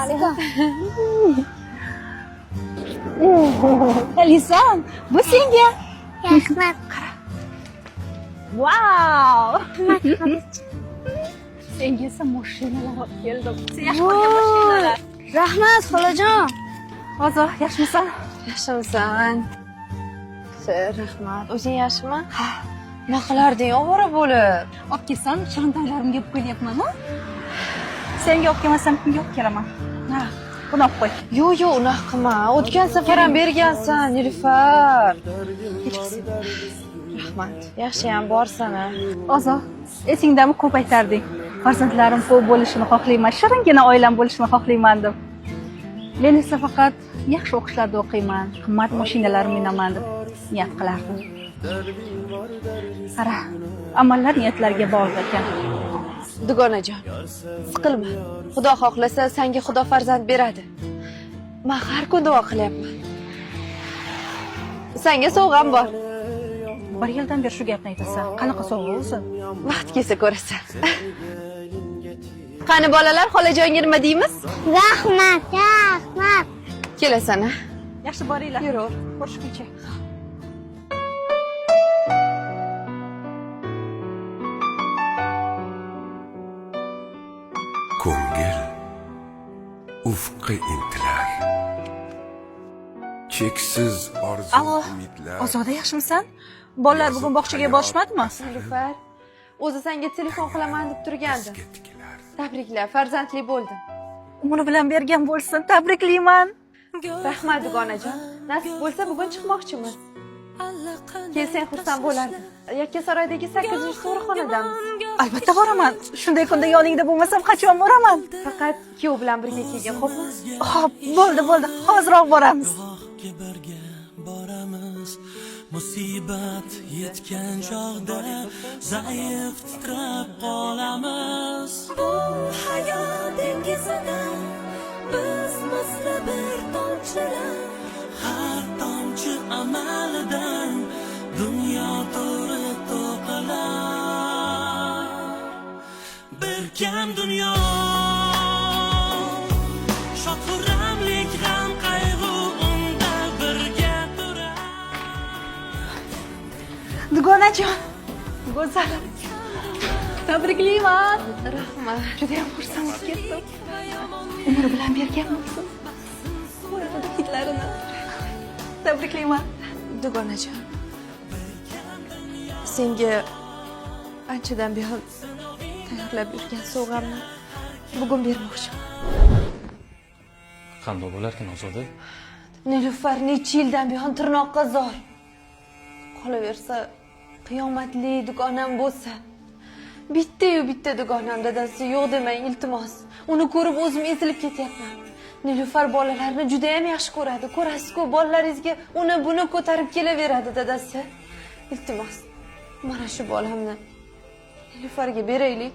alaykum. Lisan, bu senga. Rahmat. Wow! Senga esa mashinalar olib keldim. Sen yaxshi ko'rgan mashinalar. Rahmat, xolajon. Hozir yaxshimisan? Yaxshimisan? Rahmat. O'zing yaxshimi? Ha. Nima qilarding ovora bo'lib? Olib kelsam, shirintoylarimga olib kelyapman-ku. Senga olib kelmasam, kimga olib kelaman? Ha, buni olib qo'y. Yo'q, unaqa qilma. O'tgan safar ham bergansan, Nilufar. Rahmat. Yaxshiyam borsan-a. Hozir esingdami ko'p aytarding. Farzandlarim ko'p bo'lishini xohlayman, shiringina oilam bo'lishini xohlayman deb. Men esa faqat yaxshi o'qishlarda o'qiyman, qimmat mashinalar minaman deb niyat qilardim. Qara, amallar niyatlarga bog'liq ekan. Dugonajon, siqilma. Xudo xohlasa, senga Xudo farzand beradi. Men har kun duo qilyapman. Senga sovg'am bor. Bir yildan beri shu gapni aytasan. Qanaqa sovg'a o'zi? Vaqt kelsa ko'rasan. Qani bolalar, xolajonga nima deymiz? Rahmat, rahmat. Kelasan-a? Yaxshi boringlar. Yuraver. Ko'rishguncha. Ko'ngil ufqqa intilar. Cheksiz orzu Alo, umidlar. Ozoda yaxshimisan? Bolalar bugun bog'chaga borishmadimi? Nilufar, o'zi senga telefon qilaman deb turgandim. Tabriklar, farzandli bo'ldim. Umri bilan bergan bo'lsin. Tabriklayman. Rahmat dugonajon. Nasib bo'lsa bugun chiqmoqchimiz. Kelsang xursand bo'lardim. Yakkasaroydagi 8-to'rxonadamiz. Albatta boraman. Shunday kunda yoningda bo'lmasam qachon boraman? Faqat kuyov bilan birga kelgin, xo'pmi? Xo'p, bo'ldi. Hoziroq boramiz. Birga boramiz. Musibat yetgan chog'da zaif titrab qolamiz. Bu hayot dengizida biz misli bir tomchilar. Har tomchi amalidan dunyo to'ri to'qilar. Bir kam dunyo shod-xurramlik g'am qayg'u unda birga turar. Dugonajon, go'zalim. Tabriklayman. Rahmat. Juda ham xursand bo'lib ketdim. Umr bilan bergan bo'lsin. Qo'yadi hitlarini. Tabriklayman. Dugonajon. Senga anchadan buyon tayyorlab yurgan sovg'amni bugun bermoqchiman. Qanday bo'larkan Ozoda? Nilufar necha yildan buyon tirnoqqa zor. Qolaversa, qiyomatli dugonam bo'lsa, bitta dugonam dadasi yo'q demang iltimos. Uni ko'rib o'zim ezilib ketyapman. Nilufar bolalarni juda ham yaxshi ko'radi. Ko'rasiz-ku, bolalaringizga uni buni ko'tarib kelaveradi dadasi. Iltimos, mana shu bolamni Nilufarga beraylik.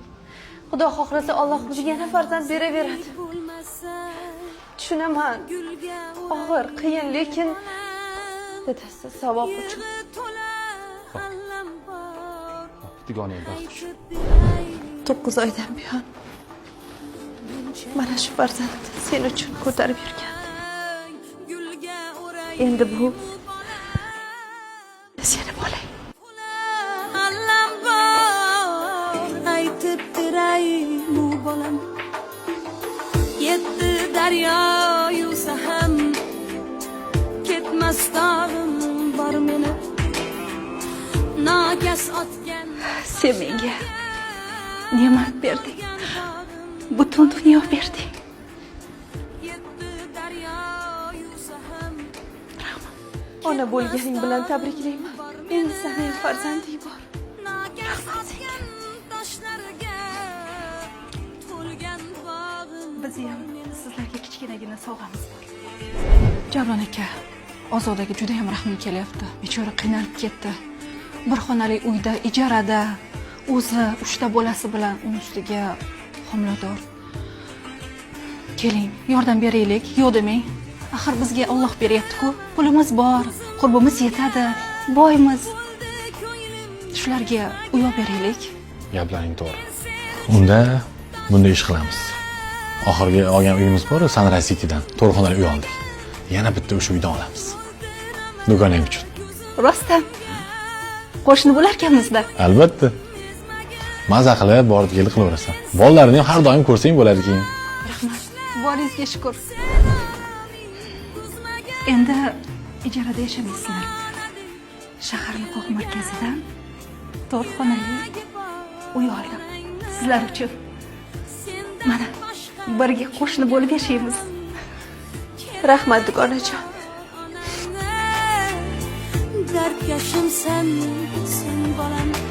Xudo xohlasa Alloh bizga yana farzand beraveradi. Tushunaman. Og'ir, qiyin, lekin dadasi savob uchun. Dugonang baxt uchun. 9 oydan buyon mana shu farzandni sen uchun ko'tarib yurgandim. Endi bu seni bolang. Allam bor aytib turay bu bolam. Yetti daryo yuvsa ham ketmas dog'im bor meni. Nagas otgan Sen menga ne'mat berding. Butun dunyo berding. Ona bo'lganing bilan tabriklayman. Endi sening farzanding bor. nagas otgan toshlarga to'lgan bog'im. Bizni ham sizlarga kichkinagina sovg'amiz bor. Javlon aka, Ozodaga juda ham rahmim kelyapti. Bechora qiynalib ketdi. Bir xonali uyda ijarada o'zi 3 ta bolasi bilan uni ustiga homilador. Keling, yordam beraylik, yo'q demang. Axir bizga Alloh beryapti-ku. Pulimiz bor, qurbimiz yetadi, boymiz. Shularga uyoq beraylik. Gaplaring to'g'ri. Unda bunday ish qilamiz. Oxirgi olgan uyimiz bor, Sunrise City'dan. To'rxonali uy oldik. Yana bitta o'sha uydan olamiz. Do'konang uchun. Rostdan. Qo'shni bo'larkanmizda. Albatta. Maza qilib, borib kelib qilaverasan. Bolalarni ham har doim ko'rsang bo'ladi keyin. Rahmat. Boringizga shukr. Endi ijarada yashamaysizlar. Shaharning qoq markazidan to'rxonali uy oldim. Sizlar uchun. Mana birga qo'shni bo'lib yashaymiz. Rahmat dugonajon. Dert yaşım sen bolam